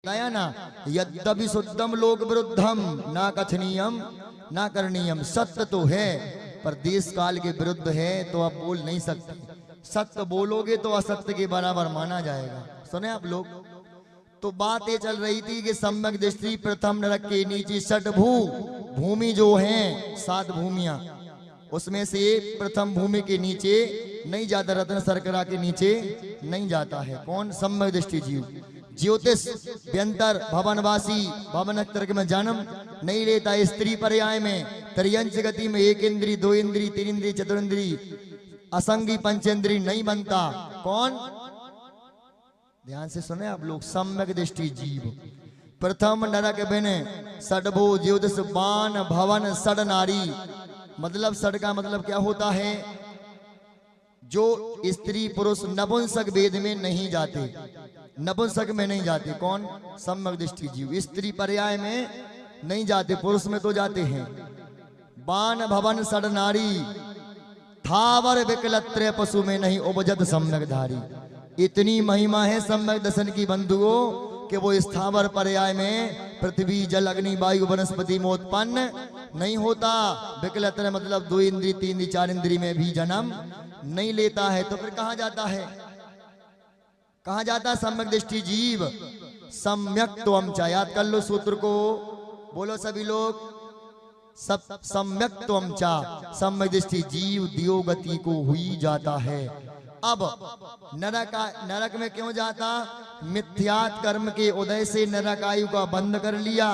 बताया ना, यद्यपि शुद्धम लोक विरुद्धम ना कथनीयम ना करणीयम। सत्य तो है पर देश काल के विरुद्ध है तो आप बोल नहीं सकते। सत्य बोलोगे तो असत्य के बराबर माना जाएगा। सुने आप लोग, तो बात ये चल रही थी कि सम्यक दृष्टि प्रथम नरक के नीचे षटभू भूमि जो है 7 भूमियां, उसमें से प्रथम भूमि के नीचे नहीं जाता, रत्न शर्करा के नीचे नहीं जाता है। कौन? सम्यक दृष्टि जीव। ज्योतिष व्यंतर भवनवासी भवनत्र में जन्म नहीं लेता। स्त्री पर्याय में त्रियंच गति में 1 इंद्री 2 इंद्री 3 इंद्री चतुरिंद्री असंगी पंचेंद्री नहीं बनता। कौन? ध्यान से सुने आप लोग। सम्यक दृष्टि जीव प्रथम नरक बिने षडभू ज्योतिष बाण भवन षड नारी। मतलब षड का मतलब क्या होता है? जो स्त्री पुरुष नपुंसक वेद में नहीं जाते, नपुंसक में नहीं जाते। कौन? सम्यक दृष्टि जीव। स्त्री पर्याय में नहीं जाते, पुरुष में तो जाते हैं। बाण भवन षड नारी थावर विकलत्र पशु में नहीं उपजत सम्यक धारी। इतनी महिमा है सम्यक दर्शन की बंधुओं कि वो स्थावर पर्याय में पृथ्वी जल अग्नि वायु वनस्पति में उत्पन्न नहीं होता। विकलत्र मतलब 2 इंद्री 3 इंद्री 4 इंद्री में भी जन्म नहीं लेता है। तो फिर कहा जाता है? कहा जाता है सम्यक दृष्टि जीव सम्यक त्वम च। याद कर लो सूत्र को, बोलो सभी लोग। सब सम्यक त्वम च, सम्यक दृष्टि जीव दियो गति को हुई जाता है। अब नरक में क्यों जाता? मिथ्यात कर्म के उदय से नरक आयु का बंद कर लिया,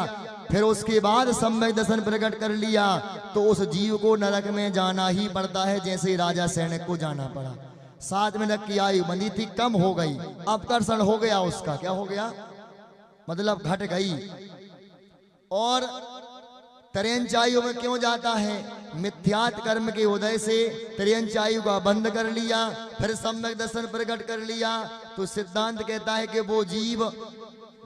फिर उसके बाद सम्यक दर्शन प्रकट कर लिया, तो उस जीव को नरक में जाना ही पड़ता है। जैसे राजा सैनिक को जाना पड़ा। 7 मिनट की आयु बंधी थी, कम हो गई, अपकर्षण हो गया उसका। क्या हो गया? मतलब घट गई। और त्रियंच आयु में क्यों जाता है? मिथ्यात कर्म के उदय से त्रियंच आयु का बंद कर लिया, फिर सम्यक दर्शन प्रकट कर लिया। तो सिद्धांत कहता है कि वो जीव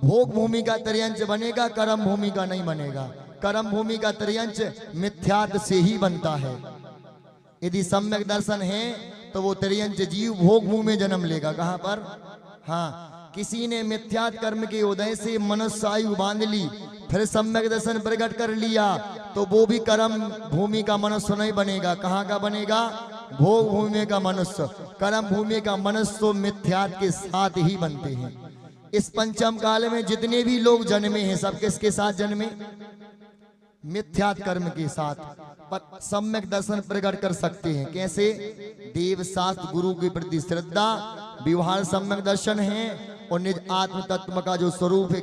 भोग भूमि का त्रियंच बनेगा, कर्म भूमि का नहीं बनेगा। कर्म भूमि का त्रियंच मिथ्यात से ही बनता है। यदि सम्यक दर्शन है तो वो त्रियंच जीव भोग भूमि में जन्म लेगा। कहां पर? हाँ, किसी ने मिथ्यात कर्म के उदय से मनुष्य आयु बांध ली, फिर सम्यक दर्शन प्रकट कर लिया, तो वो भी कर्म भूमि का मनुष्य नहीं बनेगा। कहाँ का बनेगा? भोग भूमि का मनुष्य। कर्म भूमि का मनुष्य मिथ्यात के साथ ही बनते हैं। इस पंचम काल में जितने भी लोग जन्मे हैं सब किसके साथ जन्मे? मिथ्यात कर्म के साथ। पर सम्यक दर्शन प्रकट कर सकते हैं। कैसे? देव शास्त्र गुरु के प्रति श्रद्धा, व्यवहार सम्यक दर्शन है, और निज आत्म तत्व का जो स्वरूप है